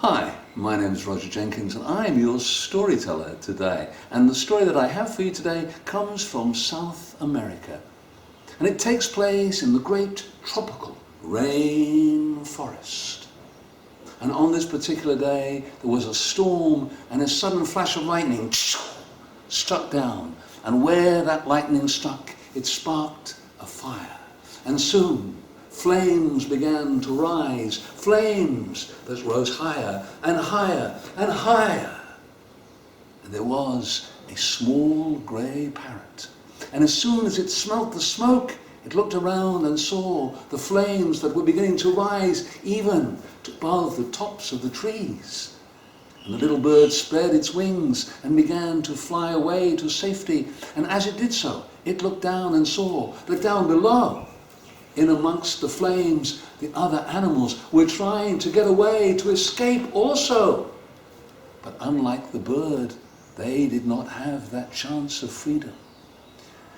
Hi, my name is Roger Jenkins and I'm your storyteller today. And the story that I have for you today comes from South America. And it takes place in the great tropical rainforest. And on this particular day there was a storm and a sudden flash of lightning struck down. And where that lightning struck, it sparked a fire. And soon flames began to rise, flames that rose higher and higher and higher. And there was a small grey parrot. And as soon as it smelt the smoke, it looked around and saw the flames that were beginning to rise even above the tops of the trees. And the little bird spread its wings and began to fly away to safety. And as it did so, it looked down and saw that down below, in amongst the flames, the other animals were trying to get away, to escape also. But unlike the bird, they did not have that chance of freedom.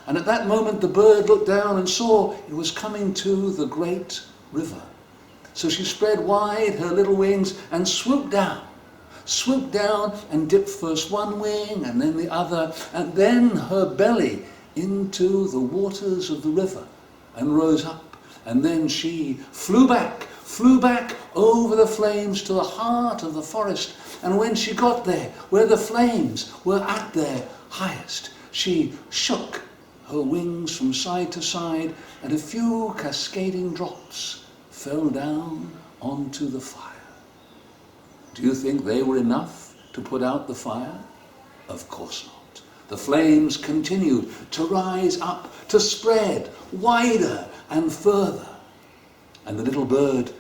And at that moment the bird looked down and saw it was coming to the great river. So she spread wide her little wings and swooped down and dipped first one wing and then the other, and then her belly into the waters of the river and rose up. And then she flew back over the flames to the heart of the forest. And when she got there, where the flames were at their highest, she shook her wings from side to side, and a few cascading drops fell down onto the fire. Do you think they were enough to put out the fire? Of course not. The flames continued to rise up, to spread wider and further. And the little bird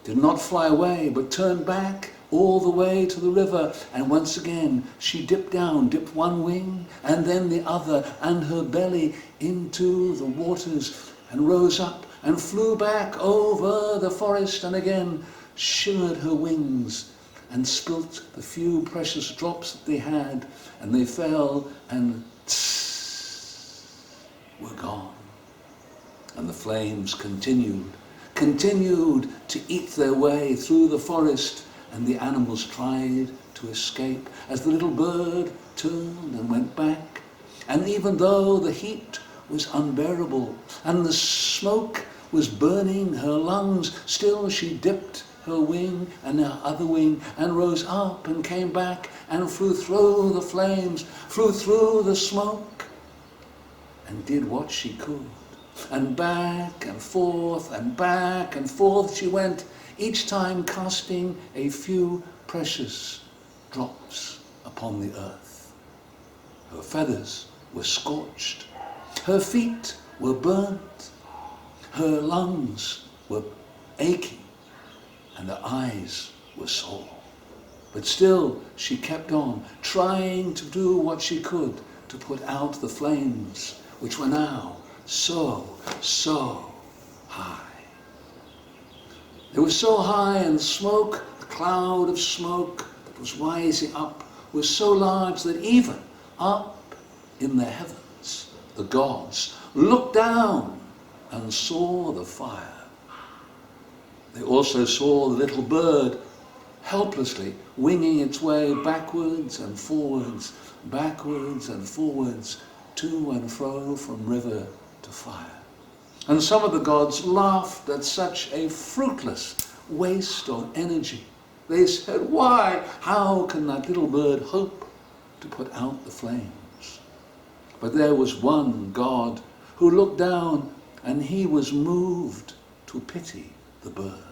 did not fly away, but turned back all the way to the river. And once again, she dipped one wing and then the other, and her belly into the waters, and rose up and flew back over the forest, and again shimmered her wings and spilt the few precious drops that they had, and they fell and were gone. And the flames continued to eat their way through the forest, and the animals tried to escape as the little bird turned and went back. And even though the heat was unbearable and the smoke was burning her lungs, still she dipped her wing and her other wing and rose up and came back and flew through the flames, flew through the smoke, and did what she could. And back and forth she went, each time casting a few precious drops upon the earth. Her feathers were scorched, her feet were burnt, her lungs were aching, and her eyes were sore. But still she kept on, trying to do what she could to put out the flames, which were now so high. They were so high, and the smoke, the cloud of smoke that was rising up, was so large that even up in the heavens, the gods looked down and saw the fire. They also saw the little bird helplessly winging its way backwards and forwards, to and fro from river to fire. And some of the gods laughed at such a fruitless waste of energy. They said, "Why? How can that little bird hope to put out the flames?" But there was one God who looked down, and he was moved to pity the bird.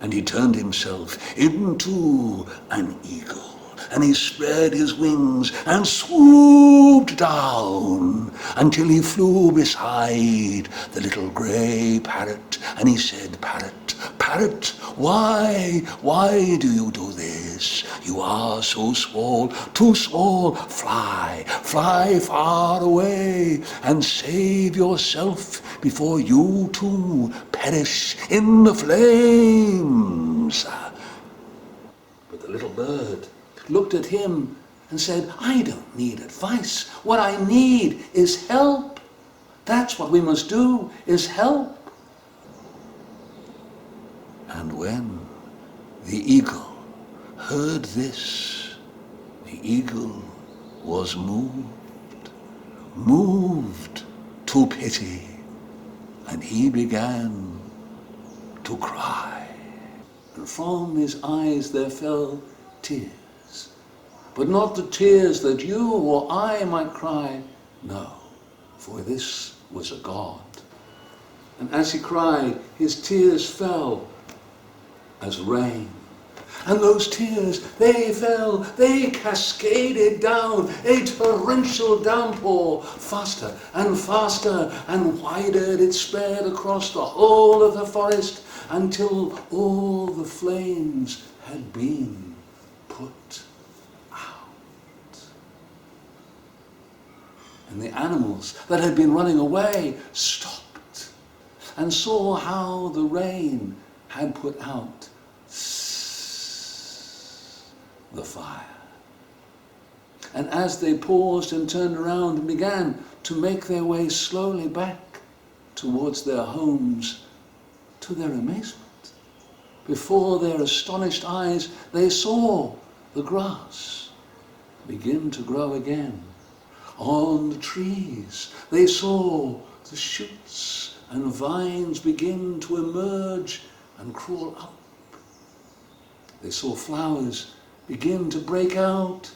And he turned himself into an eagle, and he spread his wings and swooped down until he flew beside the little grey parrot. And he said, "Parrot, parrot, why do you do this? You are so small, too small. Fly far away and save yourself before you too perish in the flames." But the little bird looked at him and said, "I don't need advice. What I need is help. That's what we must do, is help." And when the eagle heard this, the eagle was moved to pity, and he began to cry. And from his eyes there fell tears, but not the tears that you or I might cry, no, for this was a God. And as he cried, his tears fell as rain. And those tears, they fell, they cascaded down, a torrential downpour, faster and faster, and wider it spread across the whole of the forest until all the flames had been put out. And the animals that had been running away stopped and saw how the rain had put out the fire. And as they paused and turned around and began to make their way slowly back towards their homes, to their amazement, before their astonished eyes, they saw the grass begin to grow again. On the trees, they saw the shoots and vines begin to emerge and crawl up. They saw flowers begin to break out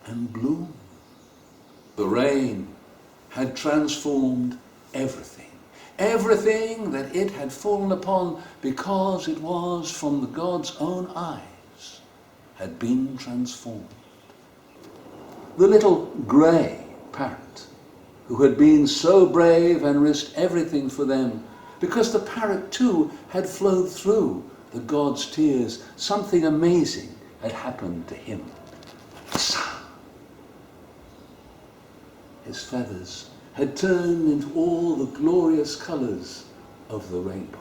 and bloom. The rain had transformed everything. Everything that it had fallen upon, because it was from the God's own eyes, had been transformed. The little grey parrot, who had been so brave and risked everything for them, because the parrot too had flowed through the God's tears, something amazing had happened to him. His feathers had turned into all the glorious colours of the rainbow.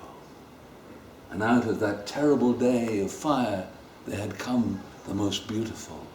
And out of that terrible day of fire, there had come the most beautiful